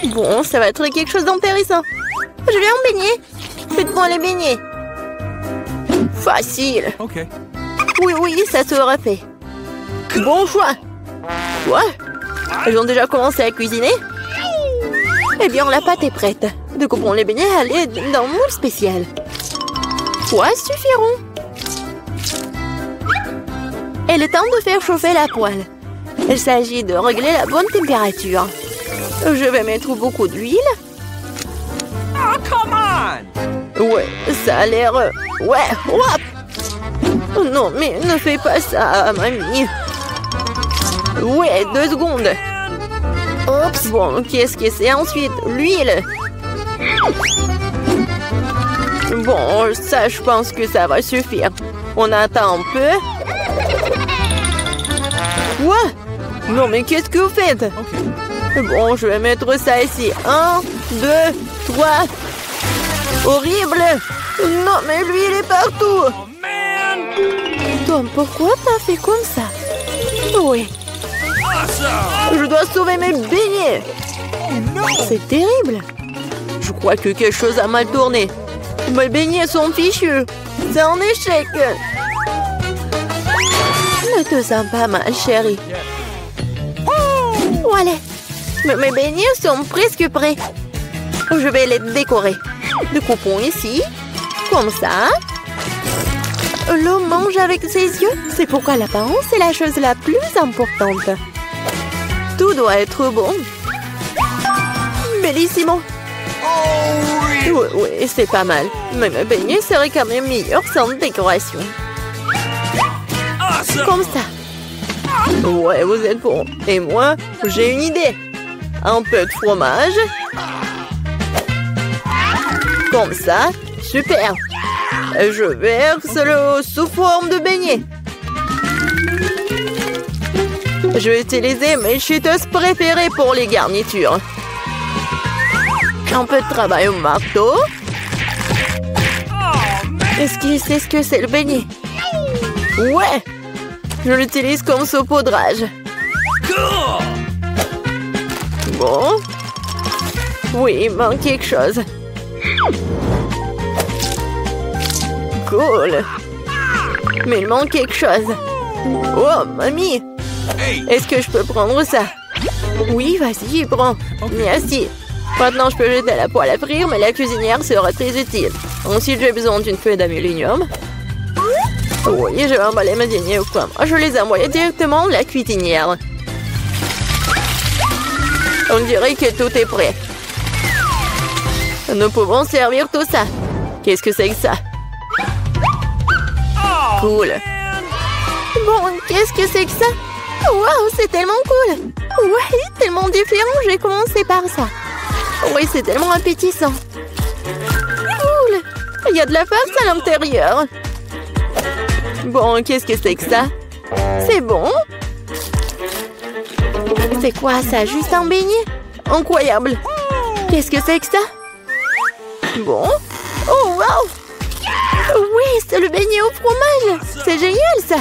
Bon, ça va être quelque chose d'intéressant. Je vais en baigner. Faites-moi les beignets. Facile. Ok. Oui, ça sera fait. Bon choix. Quoi? Elles ont déjà commencé à cuisiner? Eh bien, la pâte est prête. Découpons les beignets à l'aide d'un moule spécial. 3 suffiront. Il est temps de faire chauffer la poêle. Il s'agit de régler la bonne température. Je vais mettre beaucoup d'huile. Oh, come on! Ouais, ça a l'air... Ouais, hop! Oh non, mais ne fais pas ça, mamie. Ouais, 2 secondes. Oups, bon, qu'est-ce que c'est ensuite? L'huile. Bon, ça, je pense que ça va suffire. On attend un peu. Quoi? Non, mais qu'est-ce que vous faites? Ok. Bon, je vais mettre ça ici. 1, 2, 3. Horrible! Non, mais l'huile est partout! Oh, man! Tom, pourquoi t'as fait comme ça? Oui, Awesome! je dois sauver mes beignets! No! C'est terrible! Je crois que quelque chose a mal tourné. Mes beignets sont fichus. C'est un échec. Ne te sens pas mal, chérie. Voilà. Mes beignets sont presque prêts. Je vais les décorer. Découpons ici. Comme ça. L'homme mange avec ses yeux. C'est pourquoi l'apparence est la chose la plus importante. Tout doit être bon. Bellissimo. Oui, c'est pas mal. Mais mes beignets seraient quand même meilleurs sans décoration. Awesome! Comme ça. Ouais, vous êtes bon. Et moi, j'ai une idée. Un peu de fromage. Comme ça. Super. Je verse-le sous forme de beignet. Je vais utiliser mes chuteuses préférées pour les garnitures. Un peu de travail au marteau. Est-ce qu'il sait ce que c'est le beignet? Ouais! Je l'utilise comme saupoudrage. Cool! Bon. Oui, il manque quelque chose. Cool. Mais il manque quelque chose. Oh, mamie! Hey! Est-ce que je peux prendre ça? Oui, vas-y, prends. Merci. Maintenant, je peux jeter la poêle à frire, mais la cuisinière sera très utile. Ensuite, j'ai besoin d'une feuille d'aluminium. Oui, je vais emballer mes beignets aux pommes. Je les ai envoyés directement à la cuisinière. On dirait que tout est prêt. Nous pouvons servir tout ça. Qu'est-ce que c'est que ça? Cool. Bon, qu'est-ce que c'est que ça? Waouh, c'est tellement cool. Ouais, tellement différent. J'ai commencé par ça. Oui, c'est tellement appétissant. Cool. Il y a de la farce à l'intérieur. Bon, qu'est-ce que c'est que ça? C'est bon. C'est quoi ça? Juste un beignet? Incroyable. Qu'est-ce que c'est que ça? Bon. Oh, wow. Oui, c'est le beignet au fromage. C'est génial, ça.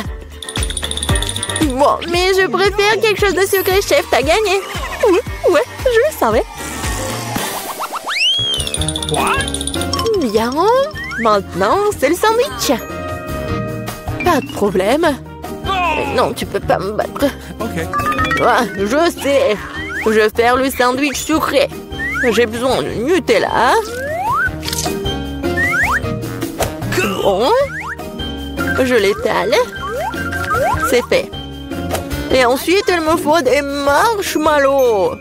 Bon, mais je préfère quelque chose de sucré, chef. T'as gagné. Oui, ouais, je le savais. Bien. Maintenant, c'est le sandwich. Pas de problème. Non, tu peux pas me battre. Ok. Ah, je sais. Je vais faire le sandwich sucré. J'ai besoin de Nutella. Bon. Je l'étale. C'est fait. Et ensuite, il me faut des marshmallows.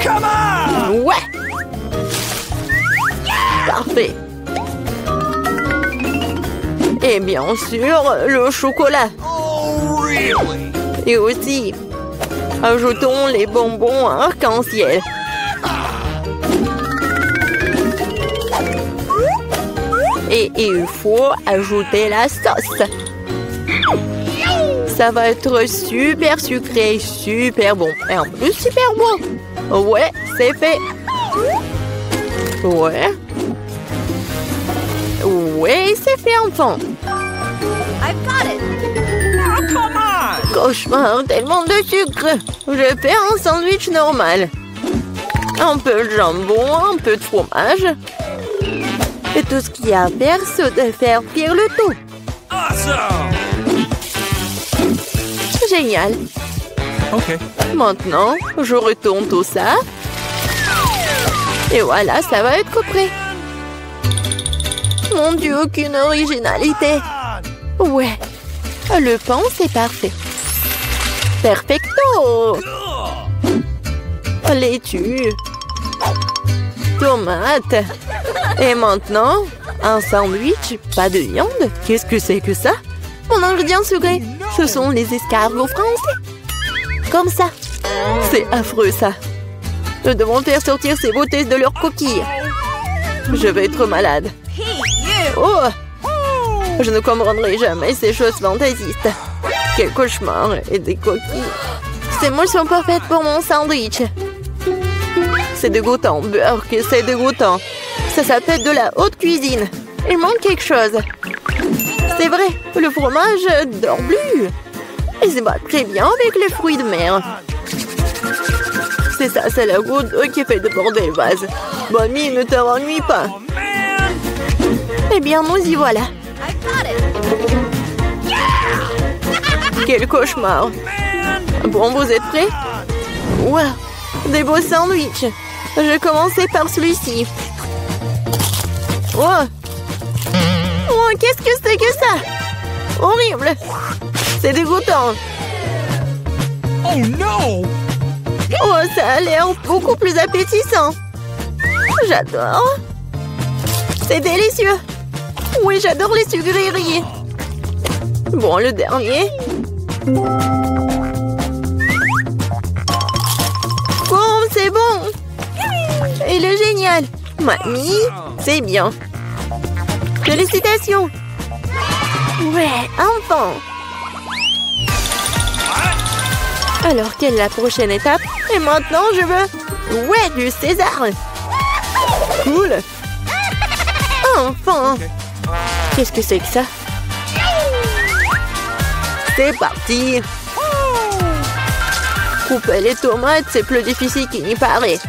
Come on! Ouais. Parfait. Et bien sûr, le chocolat. Oh, really? Et aussi, ajoutons les bonbons arc-en-ciel. Et il faut ajouter la sauce. Ça va être super sucré, super bon. Et en plus, super bon. Ouais, c'est fait. Ouais. Ouais, c'est fait, enfant. I've got it. Oh, come on! Cauchemar, tellement de sucre. Je vais faire un sandwich normal. Un peu de jambon, un peu de fromage. Et tout ce qu'il y a à faire, c'est de faire cuire le tout. Awesome! Génial. Okay. Maintenant, je retourne tout ça. Et voilà, ça va être prêt. Mon Dieu, aucune originalité. Ouais, le pain, c'est parfait. Perfecto! Laitue. Tomate. Et maintenant, un sandwich, pas de viande. Qu'est-ce que c'est que ça? Mon ingrédient secret, ce sont les escargots français. Comme ça. C'est affreux, ça. Nous devons faire sortir ces beautés de leurs coquilles. Je vais être malade. Oh! Je ne comprendrai jamais ces choses fantaisistes. Quel cauchemar et des coquilles. Ces moules sont pas faites pour mon sandwich. C'est dégoûtant, beurre, que c'est dégoûtant. Ça s'appelle de la haute cuisine. Il manque quelque chose. C'est vrai, le fromage dort plus. Il se bat très bien avec les fruits de mer. C'est ça, c'est la goutte d'eau qui fait déborder le vase. Bonnie, ne t'ennuie pas. Oh, man! Eh bien, nous y voilà. I got it. Quel cauchemar. Bon, vous êtes prêts? Wow, des beaux sandwichs. Je vais commencer par celui-ci. Oh, oh, qu'est-ce que c'est que ça? Horrible. C'est dégoûtant. Oh no! Oh, ça a l'air beaucoup plus appétissant. J'adore. C'est délicieux. Oui, j'adore les sucreries. Bon, le dernier. Bon, c'est bon. Il est génial. Mamie, c'est bien. Félicitations. Ouais, enfin. Alors, quelle est la prochaine étape? Et maintenant, je veux... Ouais, du César. Cool. Enfin. Qu'est-ce que c'est que ça? C'est parti. Couper les tomates, c'est plus difficile qu'il n'y paraît.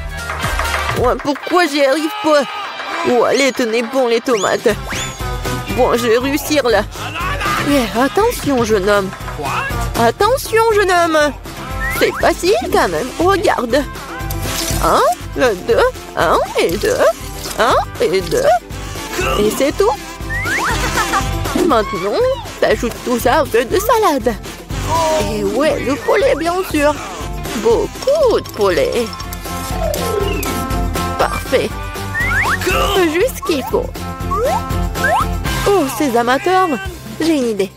Ouais, pourquoi j'y arrive pas? Oh, allez, tenez bon les tomates. Bon, je vais réussir là. Mais attention, jeune homme. Attention, jeune homme. C'est facile quand même. Regarde. 1, 2, 1 et 2. 1 et 2. Et c'est tout. Maintenant, t'ajoutes tout ça un peu de salade. Et ouais, le poulet, bien sûr. Beaucoup de poulet. Parfait. Juste ce qu'il faut. Oh, ces amateurs. J'ai une idée.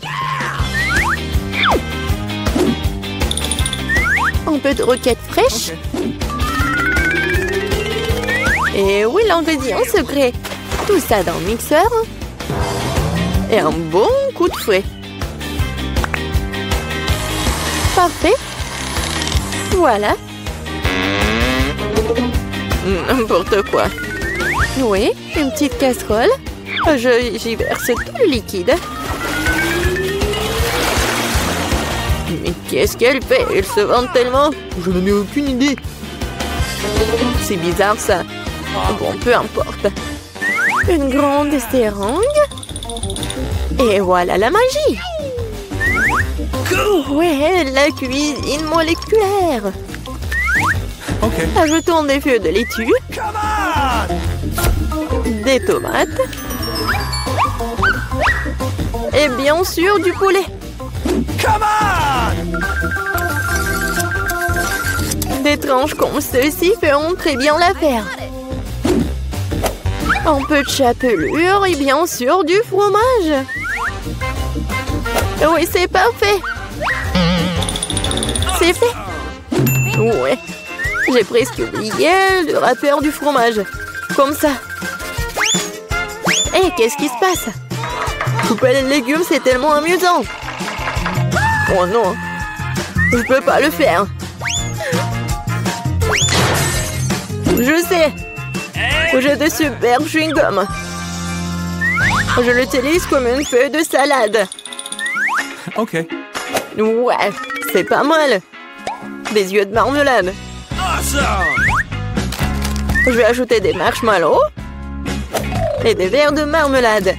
Un peu de roquette fraîche. Et oui, l'ingrédient secret. Tout ça dans le mixeur. Et un bon coup de fouet. Parfait. Voilà. N'importe quoi. Oui, une petite casserole. J'y verse tout le liquide. Mais qu'est-ce qu'elle fait? Elle se vante tellement. Je n'en ai aucune idée. C'est bizarre ça. Bon, peu importe. Une grande seringue. Et voilà la magie. Ouais, la cuisine moléculaire. Okay. Ajoutons des feuilles de laitue. Come on! Des tomates. Et bien sûr du poulet. Come on! Des tranches comme ceci feront très bien l'affaire. Un peu de chapelure et bien sûr du fromage. Oui, c'est parfait. C'est fait. Ouais. J'ai presque oublié le râpeur du fromage. Comme ça. Hé, qu'est-ce qui se passe? Couper les légumes, c'est tellement amusant. Oh non. Je peux pas le faire. Je sais. J'ai de super chewing-gum. Je l'utilise comme une feuille de salade. Ok. Ouais, c'est pas mal. Des yeux de marmelade. Awesome! Je vais ajouter des marshmallows et des verres de marmelade.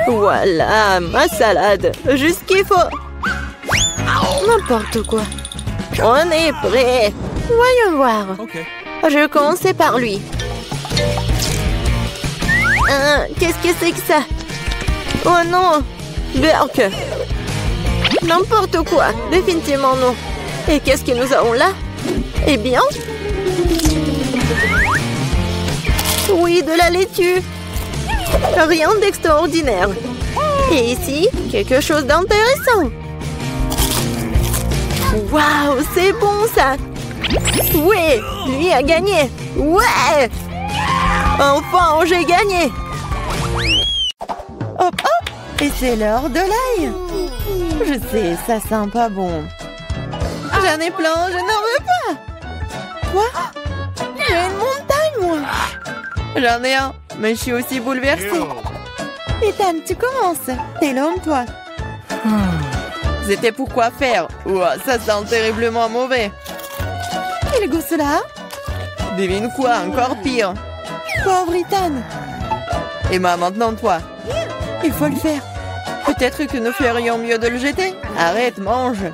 Voilà, ma salade. Juste ce qu'il faut. N'importe quoi. On est prêt. Voyons voir. Okay. Je vais commencer par lui. Qu'est-ce que c'est que ça? Oh non! Berk! N'importe quoi. Définitivement non. Et qu'est-ce que nous avons là? Eh bien... Oui, de la laitue. Rien d'extraordinaire. Et ici, quelque chose d'intéressant. Waouh, c'est bon ça. Oui, lui a gagné. Ouais. Enfin, j'ai gagné. Hop, hop. Et c'est l'heure de l'ail. Je sais, ça sent pas bon. J'en ai plein, je n'en veux pas. Quoi? J'ai une montagne, moi. J'en ai un, mais je suis aussi bouleversée. Ethan, tu commences. T'es l'homme, toi. C'était pour quoi faire? Ouah, ça sent terriblement mauvais. Quel goût cela? Devine quoi, encore pire. Pauvre Ethan. Emma, maintenant toi. Il faut le faire. Peut-être que nous ferions mieux de le jeter. Arrête, mange.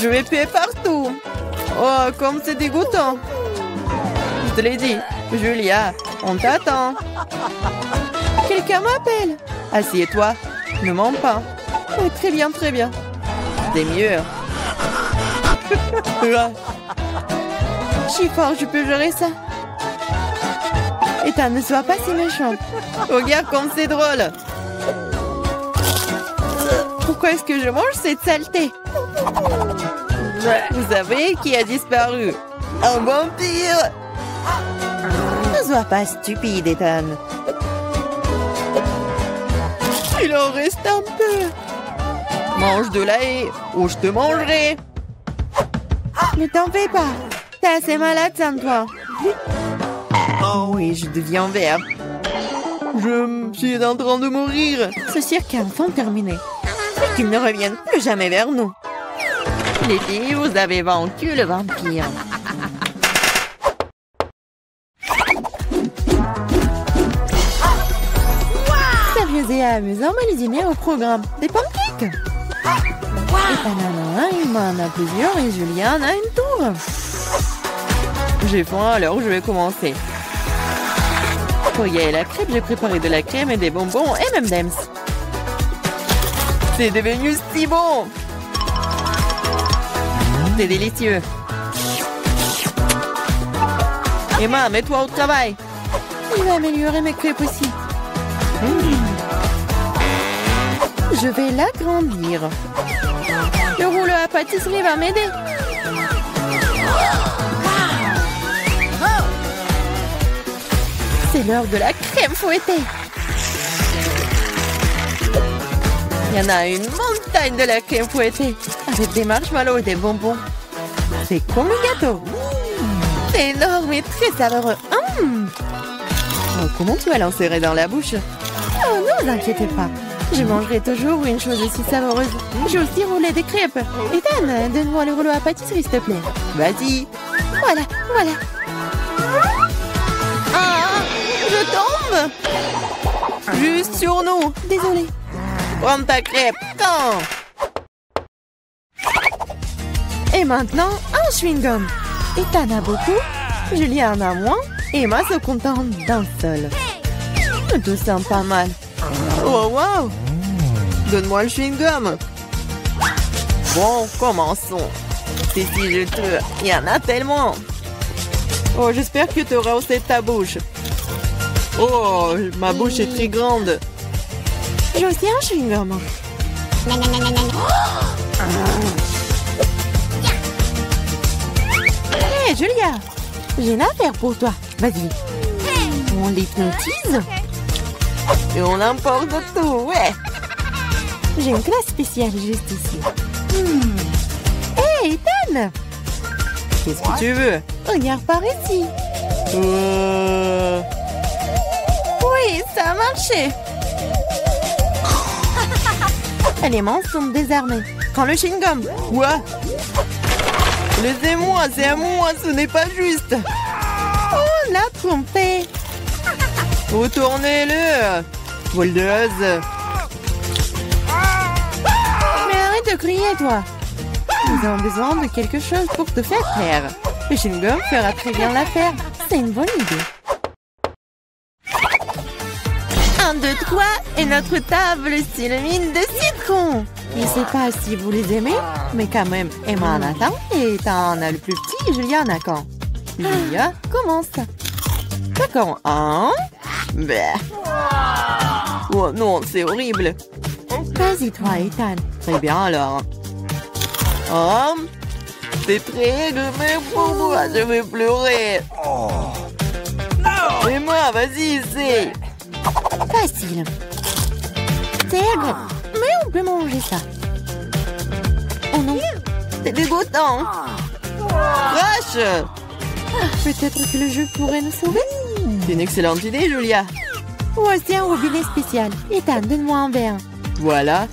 Je vais puer partout. Oh, comme c'est dégoûtant. Je te l'ai dit. Julia, on t'attend. Quelqu'un m'appelle. Assieds-toi. Ne mens pas. Oh, très bien, très bien. C'est mieux. Je suis fort, je peux gérer ça. Ethan, ne sois pas si méchant. Regarde comme c'est drôle. Pourquoi est-ce que je mange cette saleté? Vous savez qui a disparu? Un vampire. Ne sois pas stupide, Ethan. Il en reste un peu. Mange de l'ail ou je te mangerai. Ne t'en fais pas. T'es assez malade, sans toi. Oh oui, je deviens vert. Je suis en train de mourir. Ce cirque est enfin terminé. Et qu'ils ne reviennent plus jamais vers nous. Les filles, vous avez vaincu le vampire. Sérieux et amusant, mais les dîners au programme. Des pancakes. Ethan en a un, Emma en a plusieurs et Julien en a une tour. J'ai faim, alors je vais commencer. Pour y aller la crêpe, j'ai préparé de la crème et des bonbons et même d'Ems. C'est devenu si bon! C'est délicieux. Emma, mets-toi au travail. Il va améliorer mes crêpes aussi. Je vais l'agrandir. Le rouleau à pâtisserie va m'aider. C'est l'heure de la crème fouettée. Il y en a une montagne de la crème fouettée. Avec des marshmallows et des bonbons. C'est comme un gâteau. C'est énorme et très savoureux. Oh, comment tu vas l'insérer dans la bouche? Oh, ne vous inquiétez pas. Je mangerai toujours une chose aussi savoureuse. J'ai aussi roulé des crêpes. Ethan, donne-moi le rouleau à pâtisserie, s'il te plaît. Vas-y. Voilà, voilà. Ah, je tombe. Juste sur nous. Désolée. Prends ta crêpe. Quand? Et maintenant, un chewing-gum. Ethan a beaucoup, Julien en a moins, et Emma se contente d'un seul. Tout sent pas mal. Oh, wow! Donne-moi le chewing-gum. Bon, commençons. C'est si juteux. Il y en a tellement. Oh, j'espère que tu auras aussi ta bouche. Oh, ma bouche est très grande. J'ai aussi un chewing-gum. Hé, Julia, j'ai une affaire pour toi. Vas-y. On l'hypnotise. Et on emporte tout, ouais. J'ai une classe spéciale juste ici. Hé, Ethan! Qu'est-ce que tu veux? Regarde par ici. Oui, ça a marché. Les mains sont désarmées. Prends le chewing-gum. Quoi? Laissez-moi, c'est à moi, ce n'est pas juste. Oh, la trompée. Retournez-le. Voleuse. Mais arrête de crier, toi. Nous avons besoin de quelque chose pour te faire taire. Le chewing-gum fera très bien l'affaire. C'est une bonne idée. 1, 2, 3 et notre table s'illumine de citron. Je ne sais pas si vous les aimez, mais quand même, Emma en attend et t'en as le plus petit, Julia en a quand. Julia, commence. D'accord, 1. Bah. Oh non, c'est horrible. Vas-y, toi, Ethan. Très bien alors. Oh, c'est très mais pour moi, je vais pleurer. Et moi, vas-y, essaye. Facile. C'est agréable, mais on peut manger ça. Oh non, C'est dégoûtant. Crash. peut-être que le jeu pourrait nous sauver. C'est une excellente idée, Julia. Voici un robinet spécial. Ethan, donne-moi un verre. Voilà.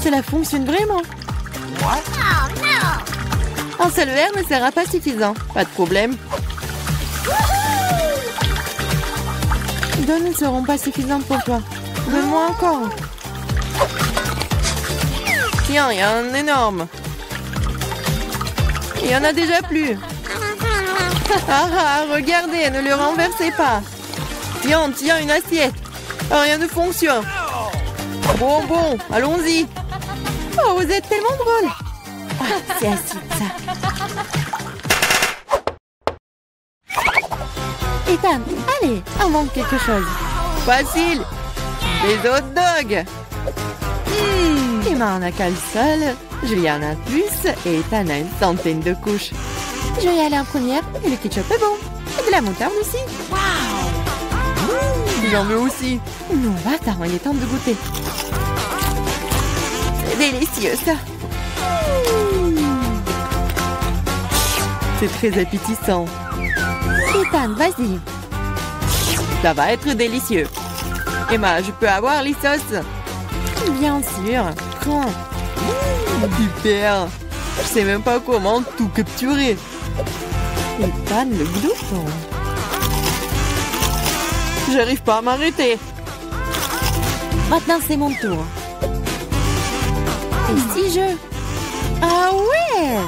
Cela fonctionne vraiment. Un seul verre ne sera pas suffisant. Pas de problème. Deux ne seront pas suffisantes pour toi. Donne-moi encore. Tiens, il y a un énorme. Il y en a déjà plus. Ah, regardez, ne le renversez pas. Tiens, une assiette. Rien ne fonctionne. Bon, allons-y. Oh, vous êtes tellement drôle. Ah, c'est acide, ça. Ethan, allez, invente quelque chose. Facile. Des hot dogs. Emma en a qu'un seul, Julia en a plus et Ethan a une centaine de couches. je vais y aller en première et le ketchup est bon. Et de la moutarde aussi. J'en veux aussi. Non, attends, il est temps de goûter. C'est délicieux, ça. C'est très appétissant. Ethan, vas-y. Ça va être délicieux. Emma, je peux avoir les sauces? Bien sûr. Prends. Super. Je sais même pas comment tout capturer. Ethan, le glouton. J'arrive pas à m'arrêter. Maintenant, c'est mon tour. Et si je... Ah ouais!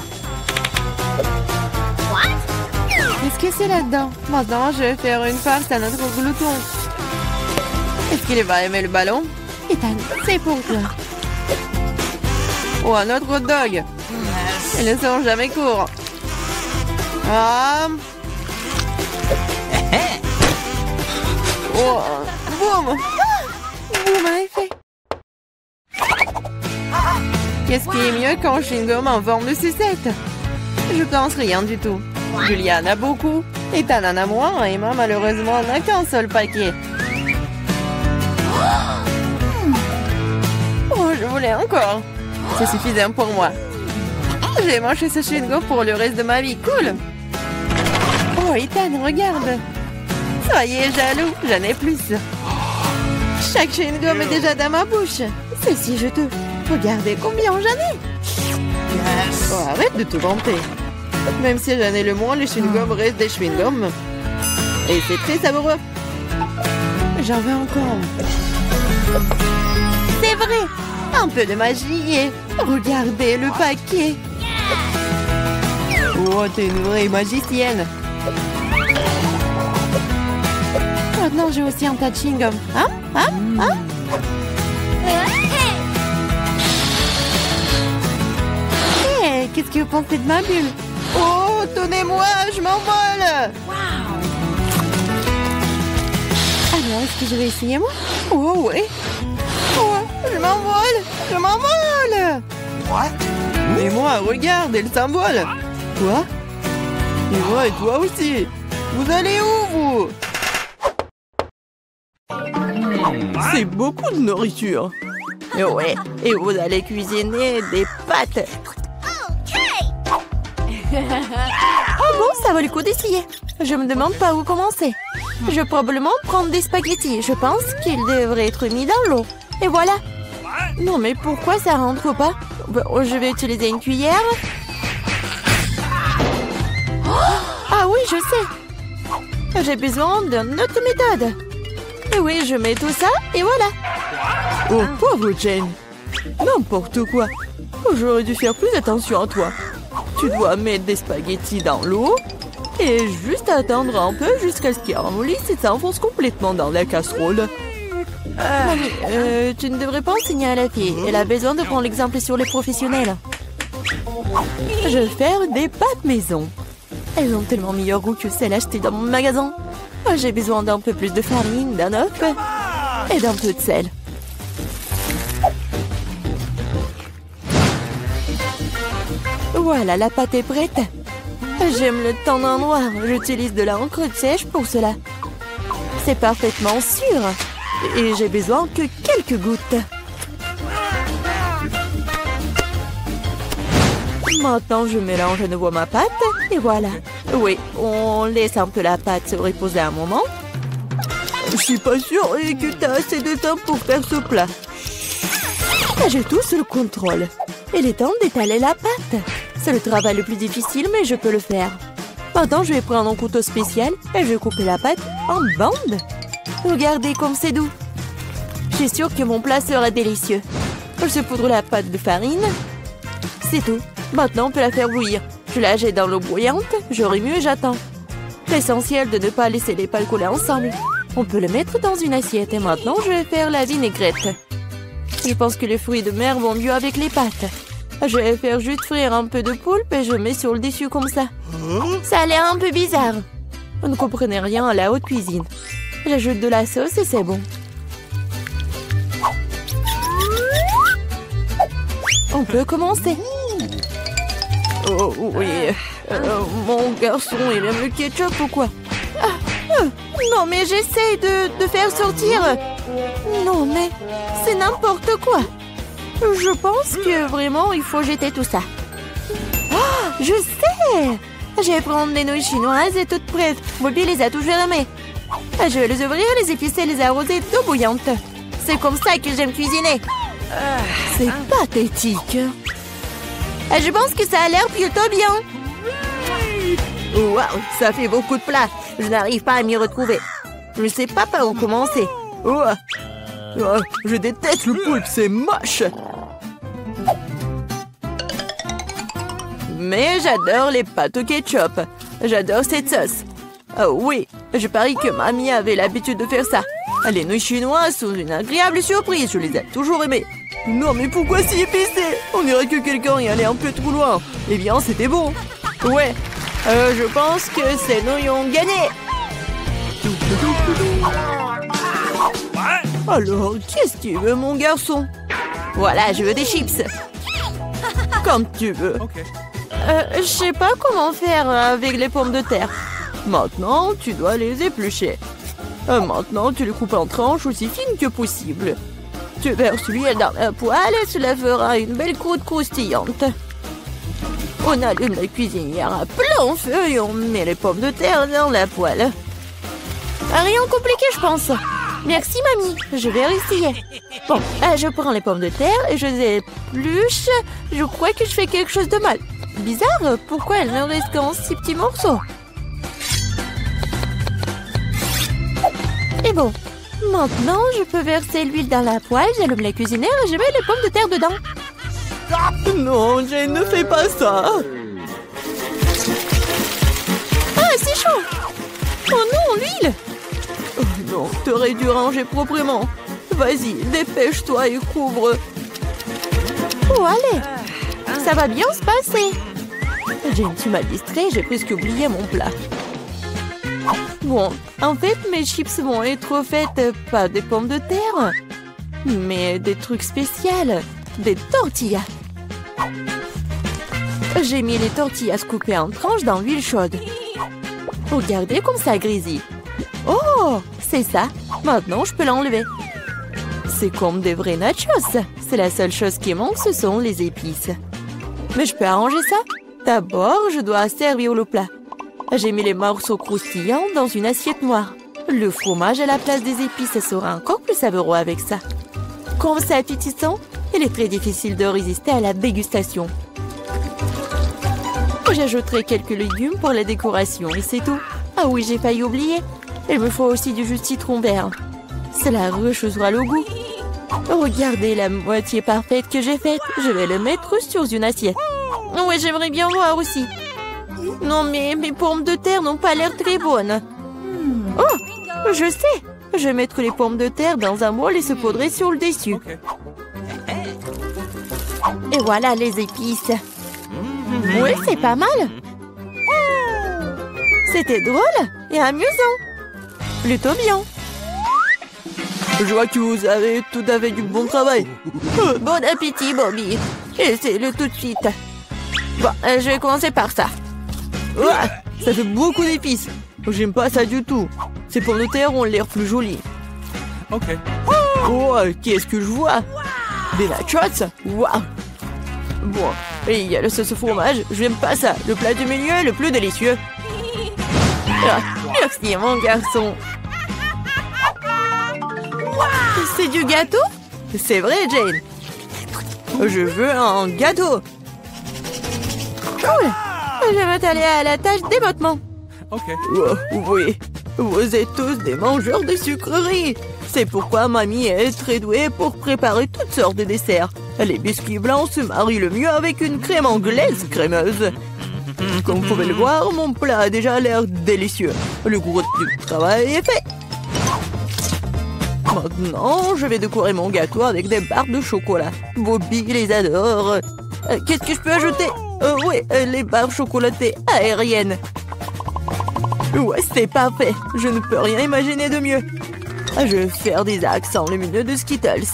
Qu'est-ce que c'est là-dedans? Maintenant, je vais faire une farce à notre glouton. Est-ce qu'il va aimer le ballon? Ethan, c'est pour toi. Ou un autre hot dog? Ils ne sont jamais courts. Ah. Oh, boum! Boum, à effet. Qu'est-ce qui est mieux qu'un chewing-gum en forme de sucette? Je pense rien du tout. Julia en a beaucoup. Ethan en a moins. Et moi, malheureusement, n'a qu'un seul paquet. Oh, je voulais encore. C'est suffisant pour moi. J'ai mangé ce chewing-gum pour le reste de ma vie. Cool. Oh, Ethan, regarde. Soyez jaloux, j'en ai plus. Chaque chewing-gum est déjà dans ma bouche. C'est si juteux. Regardez combien j'en ai. Oh, arrête de te vanter. Même si j'en ai le moins, les chewing-gums restent des chewing-gums. Et c'est très savoureux. J'en veux encore. C'est vrai. Un peu de magie et regardez le paquet. Oh, t'es une vraie magicienne. Maintenant, j'ai aussi un tas de chewing-gum. Hein? Hey, qu'est-ce que vous pensez de ma bulle? Oh, tenez-moi, je m'envole. Alors, est-ce que je vais essayer, moi? Oh, oui. Oh, je m'envole. Et moi, regarde, elle s'envole. Quoi? Et moi et toi aussi. Vous allez où, vous? C'est beaucoup de nourriture. Ouais, et vous allez cuisiner des pâtes. Oh bon, ça vaut le coup d'essayer. Je me demande pas où commencer. Je vais probablement prendre des spaghettis. Je pense qu'ils devraient être mis dans l'eau. Et voilà. Non, mais pourquoi ça rentre pas? Je vais utiliser une cuillère. je sais. J'ai besoin d'une autre méthode. Et oui, je mets tout ça et voilà. Oh, pauvre Jane. N'importe quoi. J'aurais dû faire plus attention à toi. Tu dois mettre des spaghettis dans l'eau et juste attendre un peu jusqu'à ce qu'ils ramollissent et s'enfonce complètement dans la casserole. Mamie, tu ne devrais pas enseigner à la fille. Elle a besoin de prendre l'exemple sur les professionnels. Je vais faire des pâtes maison. Elles ont tellement meilleur goût que celles achetées dans mon magasin. J'ai besoin d'un peu plus de farine, d'un œuf et d'un peu de sel. Voilà, la pâte est prête. J'aime le teint d'un noir. J'utilise de l'encre sèche pour cela. C'est parfaitement sûr. Et j'ai besoin que quelques gouttes. Maintenant, je mélange à nouveau ma pâte et voilà. Oui, on laisse un peu la pâte se reposer un moment. Je suis pas sûre que tu as assez de temps pour faire ce plat. J'ai tout sous le contrôle. Il est temps d'étaler la pâte. C'est le travail le plus difficile, mais je peux le faire. Maintenant, je vais prendre un couteau spécial et je vais couper la pâte en bandes. Regardez comme c'est doux. Je suis sûre que mon plat sera délicieux. Je saupoudre la pâte de farine. C'est tout. Maintenant, on peut la faire bouillir. Je la jette dans l'eau bouillante. Je remue et j'attends. L'essentiel de ne pas laisser les pâtes coller ensemble. On peut le mettre dans une assiette. Et maintenant, je vais faire la vinaigrette. Je pense que les fruits de mer vont mieux avec les pâtes. Je vais faire juste frire un peu de poulpe et je mets sur le dessus comme ça. Ça a l'air un peu bizarre. Vous ne comprenez rien à la haute cuisine. J'ajoute de la sauce et c'est bon. On peut commencer. Oh oui. Mon garçon, il aime le ketchup ou quoi? Non, mais j'essaie de faire sortir. Non, mais c'est n'importe quoi. Je pense que vraiment, il faut jeter tout ça. Oh, je sais. Je vais prendre des nouilles chinoises et toutes prêtes. Bobby les a toujours aimées. Je vais les ouvrir, les épicer, les arroser d'eau bouillante. C'est comme ça que j'aime cuisiner. C'est pathétique. Je pense que ça a l'air plutôt bien. Waouh, ça fait beaucoup de plats. Je n'arrive pas à m'y retrouver. Je ne sais pas par où commencer. Je déteste le poulpe, c'est moche. Mais j'adore les pâtes au ketchup. J'adore cette sauce. Oh oui, je parie que mamie avait l'habitude de faire ça. Les nouilles chinoises sont une agréable surprise, je les ai toujours aimées. Non mais pourquoi si épicé? On dirait que quelqu'un y allait un peu trop loin. Eh bien c'était bon. Ouais, je pense que ces nouilles ont gagné. Alors, qu'est-ce que tu veux mon garçon? Voilà, je veux des chips. Comme tu veux. Okay. Je sais pas comment faire avec les pommes de terre. Maintenant, tu dois les éplucher. Maintenant, tu les coupes en tranches aussi fines que possible. Tu verses l'huile dans la poêle et cela fera une belle croûte croustillante. On allume la cuisinière à plein feu et on met les pommes de terre dans la poêle. Rien compliqué, je pense. Merci, mamie. Je vais essayer. Bon, je prends les pommes de terre et je les épluche. Je crois que je fais quelque chose de mal. Bizarre, pourquoi elles ne restent qu'en 6 petits morceaux? Et bon, maintenant, je peux verser l'huile dans la poêle, j'allume la cuisinière et je mets les pommes de terre dedans. Non, Jane, ne fais pas ça. Ah, c'est chaud. Oh non, l'huile. Oh non, t'aurais dû ranger proprement. Vas-y, dépêche-toi et couvre. Oh, allez. Ça va bien se passer. Jane, tu m'as distrait, j'ai presque oublié mon plat. Bon, en fait, mes chips vont être faites pas des pommes de terre, mais des trucs spéciaux, des tortillas. J'ai mis les tortillas coupées en tranches dans l'huile chaude. Regardez comme ça grésille. Oh, c'est ça. Maintenant, je peux l'enlever. C'est comme des vrais nachos. C'est la seule chose qui manque, ce sont les épices. Mais je peux arranger ça. D'abord, je dois servir le plat. J'ai mis les morceaux croustillants dans une assiette noire. Le fromage à la place des épices sera encore plus savoureux avec ça. Comme c'est appétissant, il est très difficile de résister à la dégustation. J'ajouterai quelques légumes pour la décoration et c'est tout. Ah oui, j'ai failli oublier. Il me faut aussi du jus de citron vert. Cela rechaussera le goût. Regardez la moitié parfaite que j'ai faite. Je vais le mettre sur une assiette. Ouais, j'aimerais bien voir aussi. Non, mais mes pommes de terre n'ont pas l'air très bonnes. Oh, je sais. Je vais mettre les pommes de terre dans un bol et se poudrer sur le dessus. Okay. Et voilà les épices. Oui, c'est pas mal. C'était drôle et amusant. Plutôt bien. Je vois que vous avez tout à fait du bon travail. Bon appétit, Bobby. Essaye-le tout de suite. Bon, je vais commencer par ça. Ouah, ça fait beaucoup d'épices. J'aime pas ça du tout. Ces pommes de terre ont l'air plus jolies. Ok. Oh, qu'est-ce que je vois? Des nachos. Waouh. Bon, et il y a le sauce au fromage. Je n'aime pas ça. Le plat du milieu est le plus délicieux. Ah, merci, mon garçon. C'est du gâteau? C'est vrai, Jane. Je veux un gâteau. Cool. Je vais m'atteler à la tâche d'éboîtement. Ok. Oh, oui, vous êtes tous des mangeurs de sucreries. C'est pourquoi mamie est très douée pour préparer toutes sortes de desserts. Les biscuits blancs se marient le mieux avec une crème anglaise crémeuse. Comme vous pouvez le voir, mon plat a déjà l'air délicieux. Le gros du travail est fait. Maintenant, je vais décorer mon gâteau avec des barres de chocolat. Bobby les adore. Qu'est-ce que je peux ajouter? Oui, les barres chocolatées aériennes. Ouais, c'est parfait. Je ne peux rien imaginer de mieux. Je vais faire des accents lumineux de Skittles.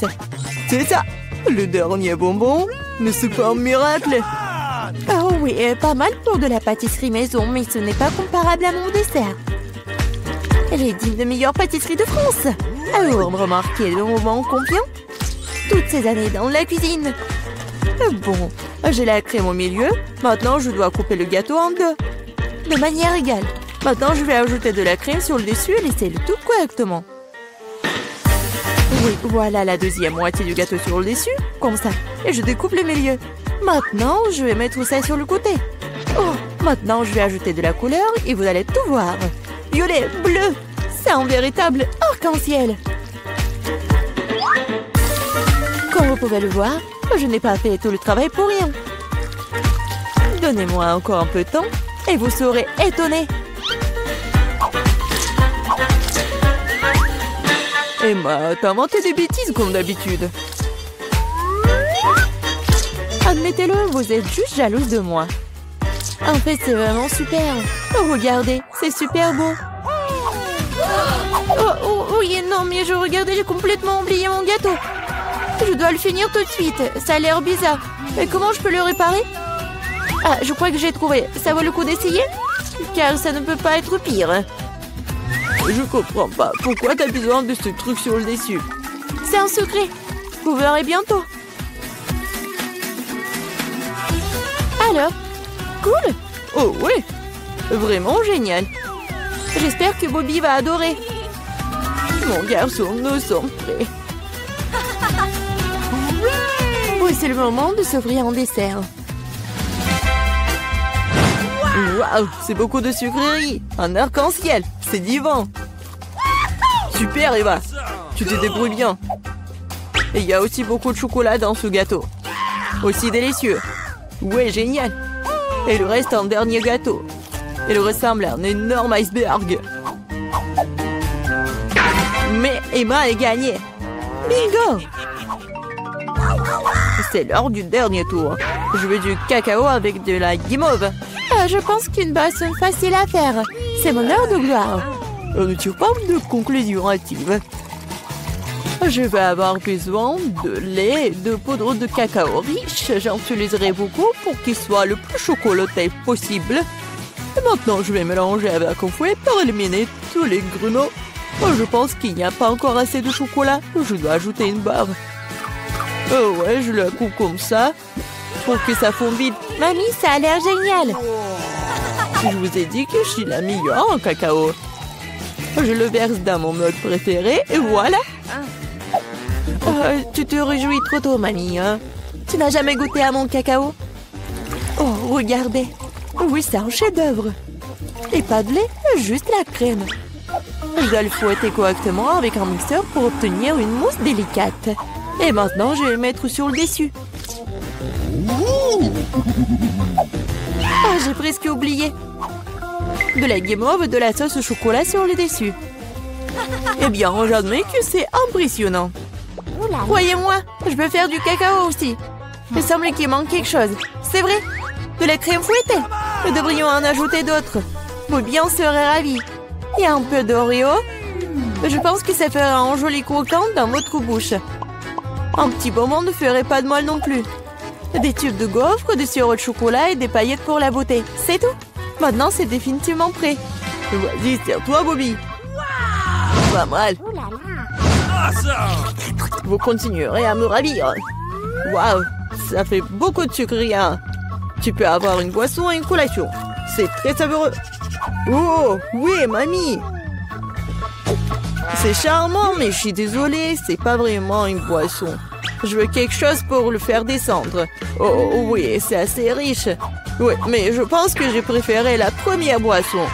C'est ça. Le dernier bonbon, mais c'est pas un miracle. Oh oui, pas mal pour de la pâtisserie maison, mais ce n'est pas comparable à mon dessert. Elle est digne de meilleure pâtisserie de France. Alors, remarquez le moment confiant. Toutes ces années dans la cuisine. Bon, j'ai la crème au milieu. Maintenant, je dois couper le gâteau en deux. De manière égale. Maintenant, je vais ajouter de la crème sur le dessus et laisser le tout correctement. Oui, voilà la deuxième moitié du gâteau sur le dessus, comme ça. Et je découpe le milieu. Maintenant, je vais mettre ça sur le côté. Oh, maintenant, je vais ajouter de la couleur et vous allez tout voir. Violet, bleu, c'est un véritable arc-en-ciel. Comme vous pouvez le voir, je n'ai pas fait tout le travail pour rien. Donnez-moi encore un peu de temps et vous serez étonnés. Emma, t'as inventé des bêtises comme d'habitude. Admettez-le, vous êtes juste jalouse de moi. En fait, c'est vraiment super. Oh, regardez, c'est super beau. Oh, oui, non, mais je regardais, j'ai complètement oublié mon gâteau. Je dois le finir tout de suite. Ça a l'air bizarre. Mais comment je peux le réparer? Ah, je crois que j'ai trouvé. Ça vaut le coup d'essayer? Car ça ne peut pas être pire. Je comprends pas. Pourquoi t'as besoin de ce truc sur le dessus? C'est un secret. Vous verrez bientôt. Alors, cool. Oh oui, vraiment génial. J'espère que Bobby va adorer. Mon garçon, nous sommes prêts. Oui, c'est le moment de s'offrir un dessert. Waouh, c'est beaucoup de sucreries. Un arc-en-ciel, c'est divin. Super, Eva. Tu te débrouilles bien. Et il y a aussi beaucoup de chocolat dans ce gâteau. Aussi délicieux. Ouais, génial. Et le reste en dernier gâteau. Il ressemble à un énorme iceberg. Mais Emma a gagné. Bingo! C'est l'heure du dernier tour. Je veux du cacao avec de la guimauve. Je pense qu'une boisson facile à faire. C'est mon heure de gloire. On ne tire pas de conclusion hâtive. Je vais avoir besoin de lait et de poudre de cacao riche. J'en utiliserai beaucoup pour qu'il soit le plus chocolaté possible. Et maintenant, je vais mélanger avec un fouet pour éliminer tous les grumeaux. Je pense qu'il n'y a pas encore assez de chocolat. Je dois ajouter une barre. Oh ouais, je la coupe comme ça pour que ça fonde vite. Mamie, ça a l'air génial. Je vous ai dit que je suis la meilleure en cacao. Je le verse dans mon mug préféré et voilà. Tu te réjouis trop tôt, mamie. Hein? Tu n'as jamais goûté à mon cacao? Oh, regardez. Oui, c'est un chef-d'œuvre. Et pas de lait, juste la crème. Je dois le fouetter correctement avec un mixeur pour obtenir une mousse délicate. Et maintenant, je vais le mettre sur le dessus. Ah, j'ai presque oublié. De la guimauve, de la sauce au chocolat sur le dessus. Eh bien, j'admets que c'est impressionnant. Croyez-moi, je peux faire du cacao aussi. Il semble qu'il manque quelque chose. C'est vrai, de la crème fouettée. Nous devrions en ajouter d'autres. Bobby en serait ravi. Et un peu d'Oreo. Je pense que ça fera un joli croquant dans votre bouche. Un petit bonbon ne ferait pas de mal non plus. Des tubes de gaufres, du sirop de chocolat et des paillettes pour la beauté. C'est tout. Maintenant, c'est définitivement prêt. Vas-y, c'est à toi, Bobby. Pas mal. Awesome! Vous continuerez à me ravir. Waouh, ça fait beaucoup de sucre, rien. Tu peux avoir une boisson et une collation. C'est très savoureux. Oh, oui, mamie. C'est charmant, mais je suis désolée, c'est pas vraiment une boisson. Je veux quelque chose pour le faire descendre. Oh, oui, c'est assez riche. Oui, mais je pense que j'ai préféré la première boisson.